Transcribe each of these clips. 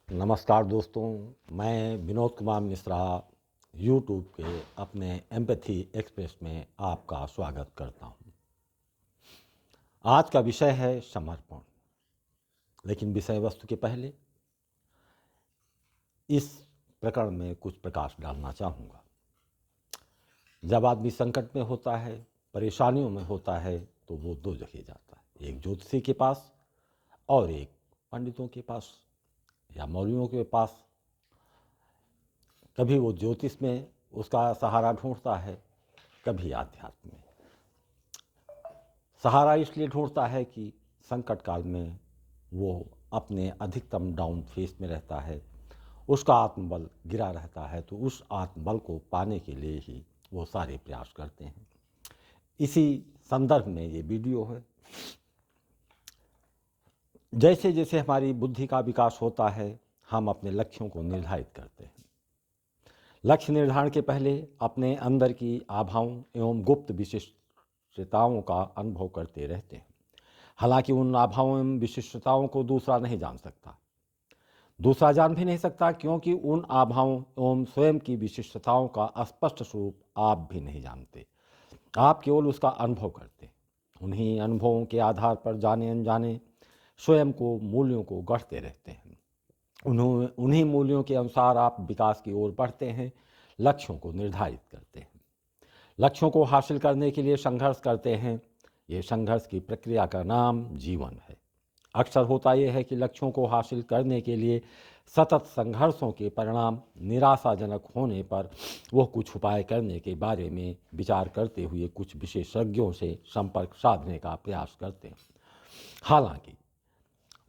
नमस्कार दोस्तों, मैं विनोद कुमार मिश्रा यूट्यूब के अपने एम्पैथी एक्सप्रेस में आपका स्वागत करता हूं। आज का विषय है समर्पण, लेकिन विषय वस्तु के पहले इस प्रकरण में कुछ प्रकाश डालना चाहूँगा। जब आदमी संकट में होता है, परेशानियों में होता है, तो वो दो जगह जाता है, एक ज्योतिषी के पास और एक पंडितों के पास या मौलवियों के पास। कभी वो ज्योतिष में उसका सहारा ढूंढता है, कभी आध्यात्म में। सहारा इसलिए ढूंढता है कि संकट काल में वो अपने अधिकतम डाउन फेस में रहता है, उसका आत्मबल गिरा रहता है, तो उस आत्मबल को पाने के लिए ही वो सारे प्रयास करते हैं। इसी संदर्भ में ये वीडियो है। जैसे जैसे हमारी बुद्धि का विकास होता है, हम अपने लक्ष्यों को निर्धारित करते हैं। लक्ष्य निर्धारण के पहले अपने अंदर की आभाओं एवं गुप्त विशिष्टताओं का अनुभव करते रहते हैं। हालांकि उन आभाओं एवं विशिष्टताओं को दूसरा नहीं जान सकता, दूसरा जान भी नहीं सकता, क्योंकि उन आभाओं एवं स्वयं की विशिष्टताओं का स्पष्ट स्वरूप आप भी नहीं जानते। आप केवल उसका अनुभव करते। उन्हीं अनुभवों के आधार पर जाने अनजाने स्वयं को, मूल्यों को गढ़ते रहते हैं। उन्हीं मूल्यों के अनुसार आप विकास की ओर बढ़ते हैं, लक्ष्यों को निर्धारित करते हैं, लक्ष्यों को हासिल करने के लिए संघर्ष करते हैं। ये संघर्ष की प्रक्रिया का नाम जीवन है। अक्सर होता यह है कि लक्ष्यों को हासिल करने के लिए सतत संघर्षों के परिणाम निराशाजनक होने पर वो कुछ उपाय करने के बारे में विचार करते हुए कुछ विशेषज्ञों से संपर्क साधने का प्रयास करते हैं। हालांकि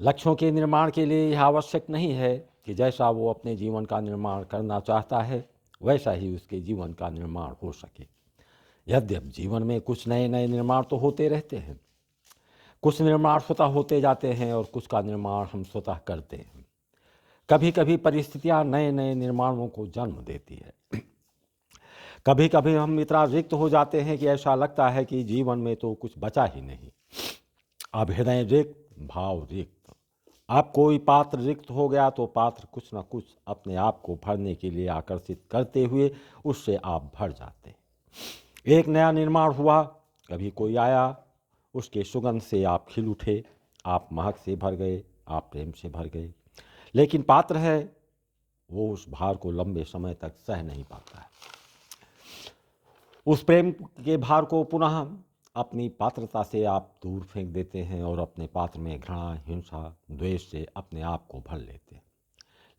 लक्ष्यों के निर्माण के लिए यह आवश्यक नहीं है कि जैसा वो अपने जीवन का निर्माण करना चाहता है वैसा ही उसके जीवन का निर्माण हो सके। यद्यपि जीवन में कुछ नए नए निर्माण तो होते रहते हैं, कुछ निर्माण स्वतः होते जाते हैं और कुछ का निर्माण हम स्वतः करते हैं। कभी कभी परिस्थितियां नए नए निर्माणों को जन्म देती है। कभी कभी हम इतना रिक्त हो जाते हैं कि ऐसा लगता है कि जीवन में तो कुछ बचा ही नहीं। अब हृदय रिक्त, भाव रिक्त। अब कोई पात्र रिक्त हो गया तो पात्र कुछ न कुछ अपने आप को भरने के लिए आकर्षित करते हुए उससे आप भर जाते हैं। एक नया निर्माण हुआ, कभी कोई आया, उसके सुगंध से आप खिल उठे, आप महक से भर गए, आप प्रेम से भर गए। लेकिन पात्र है, वो उस भार को लंबे समय तक सह नहीं पाता है। उस प्रेम के भार को पुनः अपनी पात्रता से आप दूर फेंक देते हैं और अपने पात्र में घृणा, हिंसा, द्वेष से अपने आप को भर लेते हैं।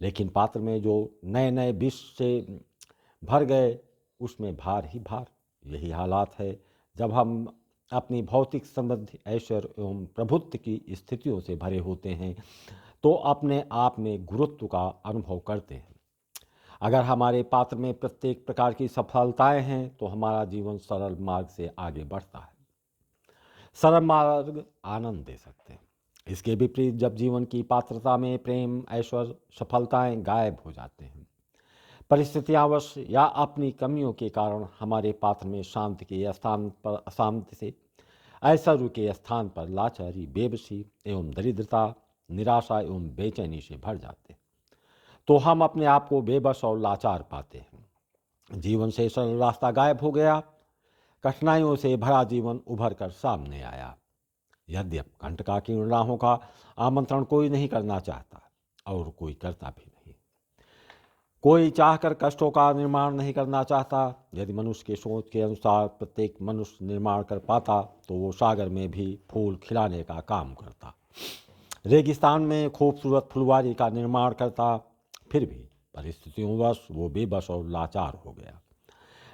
लेकिन पात्र में जो नए नए विष से भर गए, उसमें भार ही भार। यही हालात है जब हम अपनी भौतिक समृद्धि, ऐश्वर्य एवं प्रभुत्व की स्थितियों से भरे होते हैं, तो अपने आप में गुरुत्व का अनुभव करते हैं। अगर हमारे पात्र में प्रत्येक प्रकार की सफलताएं हैं तो हमारा जीवन सरल मार्ग से आगे बढ़ता है। सरल मार्ग आनंद दे सकते हैं। इसके विपरीत जब जीवन की पात्रता में प्रेम, ऐश्वर्य, सफलताएं गायब हो जाते हैं, परिस्थितियांवश या अपनी कमियों के कारण हमारे पात्र में शांति के स्थान पर अशांति से, ऐश्वर्य के स्थान पर लाचारी, बेबसी एवं दरिद्रता, निराशा एवं बेचैनी से भर जाते हैं, तो हम अपने आप को बेबस और लाचार पाते हैं। जीवन से सरल रास्ता गायब हो गया, कठिनाइयों से भरा जीवन उभर कर सामने आया। यद्यपि कंटकाकीर्ण राहों का आमंत्रण कोई नहीं करना चाहता और कोई करता भी नहीं। कोई चाहकर कष्टों का निर्माण नहीं करना चाहता। यदि मनुष्य के सोच के अनुसार प्रत्येक मनुष्य निर्माण कर पाता तो वो सागर में भी फूल खिलाने का काम करता, रेगिस्तान में खूबसूरत फुलवारी का निर्माण करता। फिर भी परिस्थितियों वश वो बेबस और लाचार हो गया।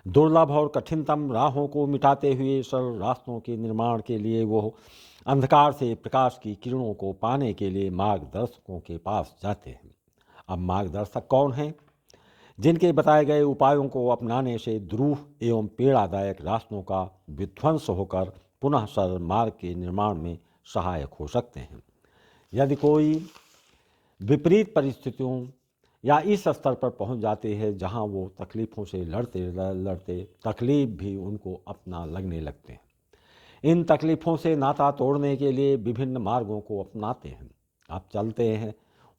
दुर्लभ और कठिनतम राहों को मिटाते हुए सरल रास्तों के निर्माण के लिए वो अंधकार से प्रकाश की किरणों को पाने के लिए मार्गदर्शकों के पास जाते हैं। अब मार्गदर्शक कौन हैं? जिनके बताए गए उपायों को अपनाने से द्रूह एवं पीड़ादायक रास्तों का विध्वंस होकर पुनः सरल मार्ग के निर्माण में सहायक हो सकते हैं। यदि कोई विपरीत परिस्थितियों या इस स्तर पर पहुंच जाते हैं जहां वो तकलीफ़ों से लड़ते लड़ते तकलीफ भी उनको अपना लगने लगते हैं, इन तकलीफ़ों से नाता तोड़ने के लिए विभिन्न मार्गों को अपनाते हैं। आप चलते हैं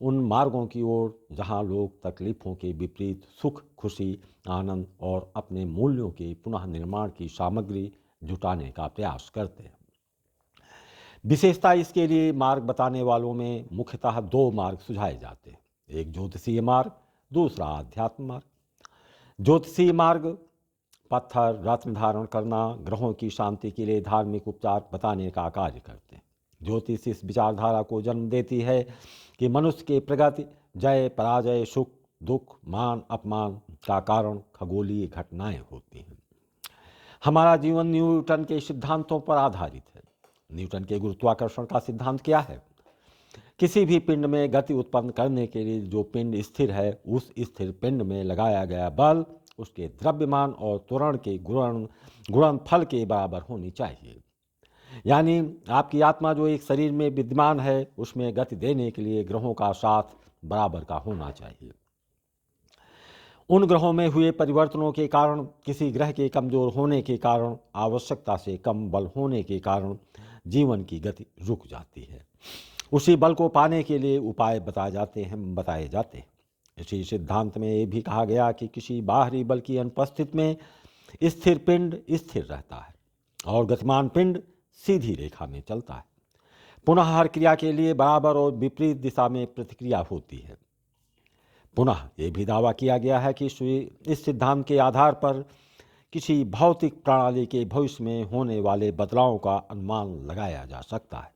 उन मार्गों की ओर जहाँ लोग तकलीफ़ों के विपरीत सुख, खुशी, आनंद और अपने मूल्यों के पुनः निर्माण की सामग्री जुटाने का प्रयास करते हैं। विशेषता इसके लिए मार्ग बताने वालों में मुख्यतः दो मार्ग सुझाए जाते हैं, एक ज्योतिषीय मार्ग, दूसरा आध्यात्म मार्ग। ज्योतिषीय मार्ग पत्थर, रत्न धारण करना, ग्रहों की शांति के लिए धार्मिक उपचार बताने का कार्य करते हैं। ज्योतिष इस विचारधारा को जन्म देती है कि मनुष्य के प्रगति, जय पराजय, सुख दुख, मान अपमान का कारण खगोलीय घटनाएं होती हैं। हमारा जीवन न्यूटन के सिद्धांतों पर आधारित है। न्यूटन के गुरुत्वाकर्षण का सिद्धांत क्या है? किसी भी पिंड में गति उत्पन्न करने के लिए जो पिंड स्थिर है, उस स्थिर पिंड में लगाया गया बल उसके द्रव्यमान और त्वरण के गुणनफल के बराबर होनी चाहिए। यानी आपकी आत्मा जो एक शरीर में विद्यमान है, उसमें गति देने के लिए ग्रहों का साथ बराबर का होना चाहिए। उन ग्रहों में हुए परिवर्तनों के कारण, किसी ग्रह के कमजोर होने के कारण, आवश्यकता से कम बल होने के कारण जीवन की गति रुक जाती है। उसी बल को पाने के लिए उपाय बताए जाते हैं। इसी सिद्धांत में ये भी कहा गया कि किसी बाहरी बल की अनुपस्थिति में स्थिर पिंड स्थिर रहता है और गतिमान पिंड सीधी रेखा में चलता है। पुनः हर क्रिया के लिए बराबर और विपरीत दिशा में प्रतिक्रिया होती है। पुनः ये भी दावा किया गया है कि इस सिद्धांत के आधार पर किसी भौतिक प्रणाली के भविष्य में होने वाले बदलावों का अनुमान लगाया जा सकता है।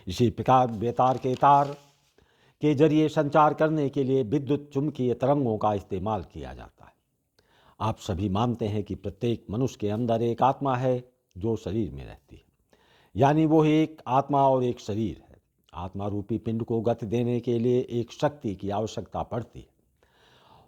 इसी प्रकार बेतार के तार के जरिए संचार करने के लिए विद्युत चुंबकीय तरंगों का इस्तेमाल किया जाता है। आप सभी मानते हैं कि प्रत्येक मनुष्य के अंदर एक आत्मा है जो शरीर में रहती है, यानी वो एक आत्मा और एक शरीर है। आत्मा रूपी पिंड को गति देने के लिए एक शक्ति की आवश्यकता पड़ती है।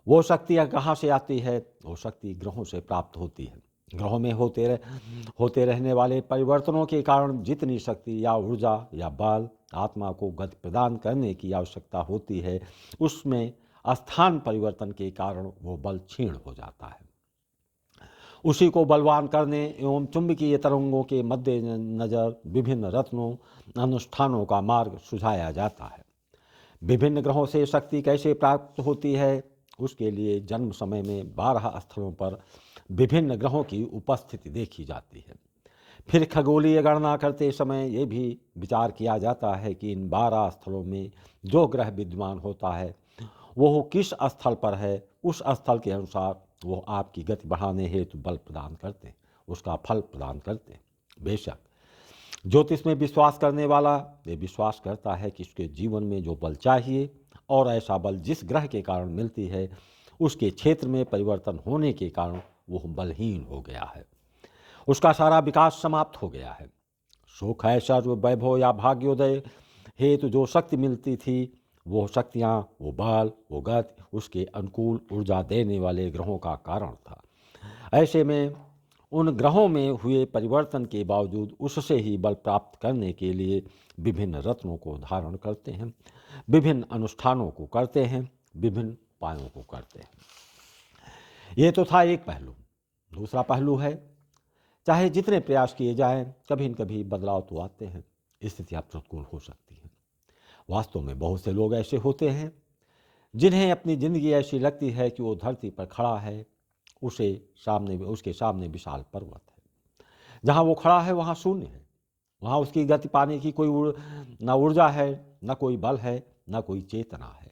वो शक्ति कहाँ से आती है? वो शक्ति ग्रहों से प्राप्त होती है। ग्रहों में होते रहने वाले परिवर्तनों के कारण जितनी शक्ति या ऊर्जा या बल आत्मा को गति प्रदान करने की आवश्यकता होती है, उसमें स्थान परिवर्तन के कारण वो बल क्षीण हो जाता है। उसी को बलवान करने एवं चुंबकीय तरंगों के मद्देनजर विभिन्न रत्नों अनुष्ठानों का मार्ग सुझाया जाता है। विभिन्न ग्रहों से शक्ति कैसे प्राप्त होती है, उसके लिए जन्म समय में 12 स्थलों पर विभिन्न ग्रहों की उपस्थिति देखी जाती है। फिर खगोलीय गणना करते समय ये भी विचार किया जाता है कि इन 12 स्थलों में जो ग्रह विद्यमान होता है वो किस स्थल पर है, उस स्थल के अनुसार वो आपकी गति बढ़ाने हेतु बल प्रदान करते हैं, उसका फल प्रदान करते हैं। बेशक ज्योतिष में विश्वास करने वाला ये विश्वास करता है कि उसके जीवन में जो बल चाहिए और ऐसा बल जिस ग्रह के कारण मिलती है, उसके क्षेत्र में परिवर्तन होने के कारण वो बलहीन हो गया है, उसका सारा विकास समाप्त हो गया है। सुख, ऐश्वर्य, वैभव या भाग्योदय हेतु जो शक्ति मिलती थी, वो शक्तियाँ, वो बल, वो गति उसके अनुकूल ऊर्जा देने वाले ग्रहों का कारण था। ऐसे में उन ग्रहों में हुए परिवर्तन के बावजूद उससे ही बल प्राप्त करने के लिए विभिन्न रत्नों को धारण करते हैं, विभिन्न अनुष्ठानों को करते हैं, विभिन्न उपायों को करते हैं। ये तो था एक पहलू। दूसरा पहलू है, चाहे जितने प्रयास किए जाएं, कभी न कभी बदलाव तो आते हैं, स्थितियाँ प्रतिकूल हो सकती हैं। वास्तव में बहुत से लोग ऐसे होते हैं जिन्हें अपनी ज़िंदगी ऐसी लगती है कि वो धरती पर खड़ा है, उसके सामने विशाल पर्वत है। जहाँ वो खड़ा है वहाँ शून्य है, वहाँ उसकी गति पाने की कोई ना ऊर्जा है, ना कोई बल है, ना कोई चेतना है।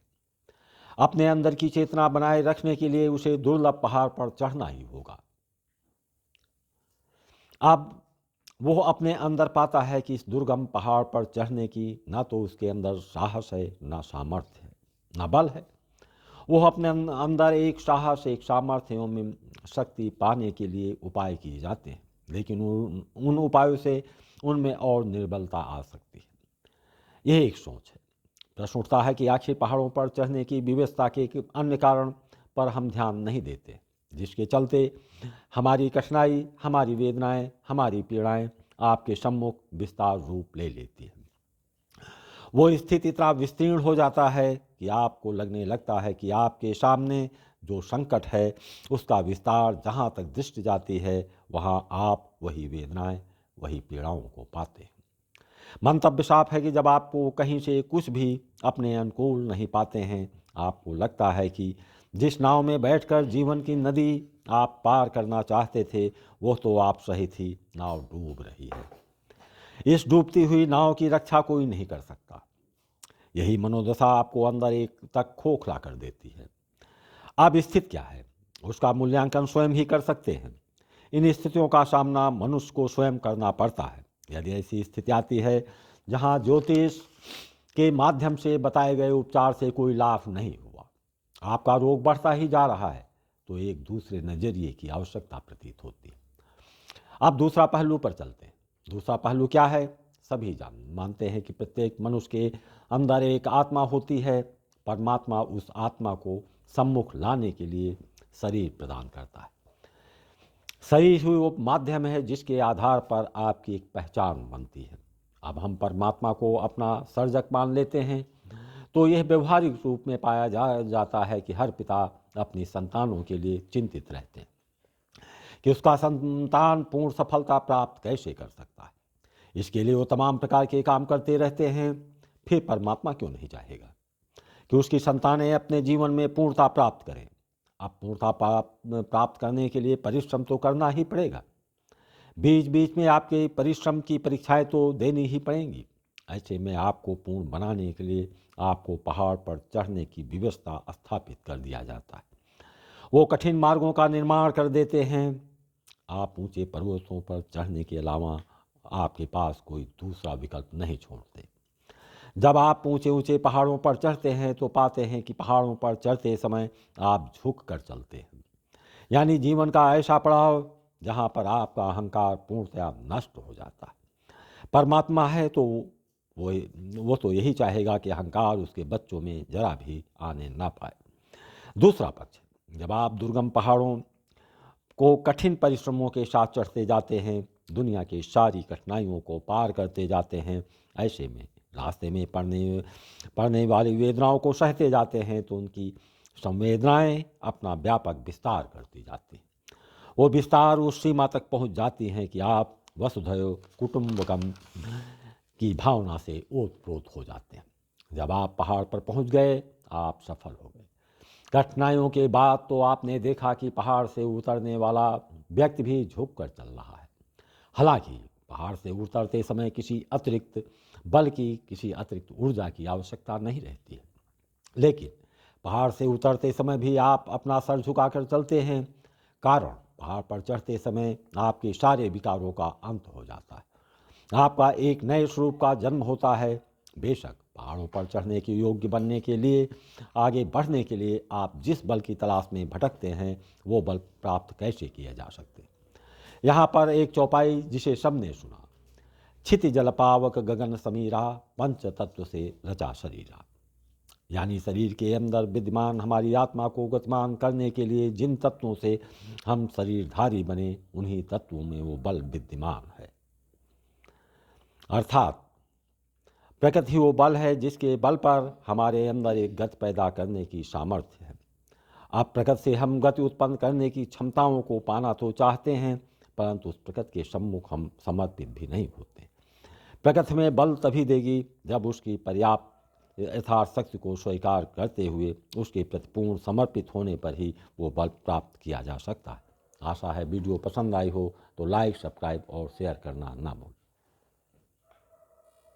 अपने अंदर की चेतना बनाए रखने के लिए उसे दुर्लभ पहाड़ पर चढ़ना ही होगा। अब वो अपने अंदर पाता है कि इस दुर्गम पहाड़ पर चढ़ने की ना तो उसके अंदर साहस है, ना सामर्थ्य है, ना बल है। वो अपने अंदर एक साहस, एक सामर्थ्य एवं शक्ति पाने के लिए उपाय किए जाते हैं, लेकिन उन उपायों से उनमें और निर्बलता आ सकती है। यह एक सोच है। प्रश्न उठता है कि आखिर पहाड़ों पर चढ़ने की विवशता के अन्य कारण पर हम ध्यान नहीं देते, जिसके चलते हमारी कठिनाई, हमारी वेदनाएं, हमारी पीड़ाएं आपके सम्मुख विस्तार रूप ले लेती हैं। वो स्थिति इतना विस्तीर्ण हो जाता है कि आपको लगने लगता है कि आपके सामने जो संकट है उसका विस्तार जहाँ तक दृष्टि जाती है, वहाँ आप वही वेदनाएं, वही पीड़ाओं को पाते हैं। मंतव्य साफ है कि जब आपको कहीं से कुछ भी अपने अनुकूल नहीं पाते हैं, आपको लगता है कि जिस नाव में बैठकर जीवन की नदी आप पार करना चाहते थे वो तो आप सही थी, नाव डूब रही है। इस डूबती हुई नाव की रक्षा कोई नहीं कर सकता। यही मनोदशा आपको अंदर एक तक खोखला कर देती है। अब स्थिति क्या है उसका मूल्यांकन स्वयं ही कर सकते हैं। इन स्थितियों का सामना मनुष्य को स्वयं करना पड़ता है। यदि ऐसी स्थिति आती है जहां ज्योतिष के माध्यम से बताए गए उपचार से कोई लाभ नहीं हुआ, आपका रोग बढ़ता ही जा रहा है, तो एक दूसरे नजरिए की आवश्यकता प्रतीत होती है। अब दूसरा पहलू पर चलते हैं। दूसरा पहलू क्या है? सभी मानते हैं कि प्रत्येक मनुष्य के अंदर एक आत्मा होती है। परमात्मा उस आत्मा को सम्मुख लाने के लिए शरीर प्रदान करता है। शरीर ही वो माध्यम है जिसके आधार पर आपकी एक पहचान बनती है। अब हम परमात्मा को अपना सर्जक मान लेते हैं तो यह व्यवहारिक रूप में पाया जाता है कि हर पिता अपनी संतानों के लिए चिंतित रहते हैं कि उसका संतान पूर्ण सफलता प्राप्त कैसे कर सकता है। इसके लिए वो तमाम प्रकार के काम करते रहते हैं। फिर परमात्मा क्यों नहीं चाहेगा कि उसकी संतानें अपने जीवन में पूर्णता प्राप्त करें। अब पूर्णता प्राप्त करने के लिए परिश्रम तो करना ही पड़ेगा। बीच बीच में आपके परिश्रम की परीक्षाएं तो देनी ही पड़ेंगी। ऐसे में आपको पूर्ण बनाने के लिए आपको पहाड़ पर चढ़ने की व्यवस्था स्थापित कर दिया जाता है। वो कठिन मार्गों का निर्माण कर देते हैं। आप ऊंचे पर्वतों पर चढ़ने के अलावा आपके पास कोई दूसरा विकल्प नहीं छोड़ते। जब आप ऊंचे ऊंचे पहाड़ों पर चढ़ते हैं तो पाते हैं कि पहाड़ों पर चढ़ते समय आप झुक कर चलते हैं। यानी जीवन का ऐसा पड़ाव जहाँ पर आपका अहंकार पूर्णतया नष्ट हो जाता है। परमात्मा है तो वो तो यही चाहेगा कि अहंकार उसके बच्चों में जरा भी आने ना पाए। दूसरा पक्ष, जब आप दुर्गम पहाड़ों को कठिन परिश्रमों के साथ चढ़ते जाते हैं, दुनिया की सारी कठिनाइयों को पार करते जाते हैं, ऐसे में रास्ते में पड़ने वाली वेदनाओं को सहते जाते हैं तो उनकी संवेदनाएं अपना व्यापक विस्तार करती जाती हैं। वो विस्तार उस सीमा तक पहुंच जाती हैं कि आप वसुधैव कुटुंबकम की भावना से ओतप्रोत हो जाते हैं। जब आप पहाड़ पर पहुंच गए, आप सफल हो गए। कठिनाइयों के बाद तो आपने देखा कि पहाड़ से उतरने वाला व्यक्ति भी झुक कर चल रहा है। हालांकि पहाड़ से उतरते समय किसी अतिरिक्त बल की, किसी अतिरिक्त ऊर्जा की आवश्यकता नहीं रहती है, लेकिन पहाड़ से उतरते समय भी आप अपना सर झुकाकर चलते हैं। कारण पहाड़ पर चढ़ते समय आपके सारे विकारों का अंत हो जाता है। आपका एक नए स्वरूप का जन्म होता है। बेशक पहाड़ों पर चढ़ने के योग्य बनने के लिए, आगे बढ़ने के लिए आप जिस बल की तलाश में भटकते हैं वो बल प्राप्त कैसे किया जा सकते। यहाँ पर एक चौपाई जिसे सबने सुना, क्षिति जल पावक गगन समीरा, पंच तत्व से रचा शरीरा। यानी शरीर के अंदर विद्यमान हमारी आत्मा को गतिमान करने के लिए जिन तत्वों से हम शरीरधारी बने, उन्हीं तत्वों में वो बल विद्यमान है। अर्थात प्रकृति वो बल है जिसके बल पर हमारे अंदर एक गति पैदा करने की सामर्थ्य है। अब प्रकृति से हम गति उत्पन्न करने की क्षमताओं को पाना तो चाहते हैं, परंतु उस प्रकृति के सम्मुख हम समर्पित भी नहीं होते। प्रकृति में बल तभी देगी जब उसकी पर्याप्त यथार्थ शक्ति को स्वीकार करते हुए उसके प्रति पूर्ण समर्पित होने पर ही वो बल प्राप्त किया जा सकता है। आशा है वीडियो पसंद आई हो तो लाइक, सब्सक्राइब और शेयर करना ना भूलें।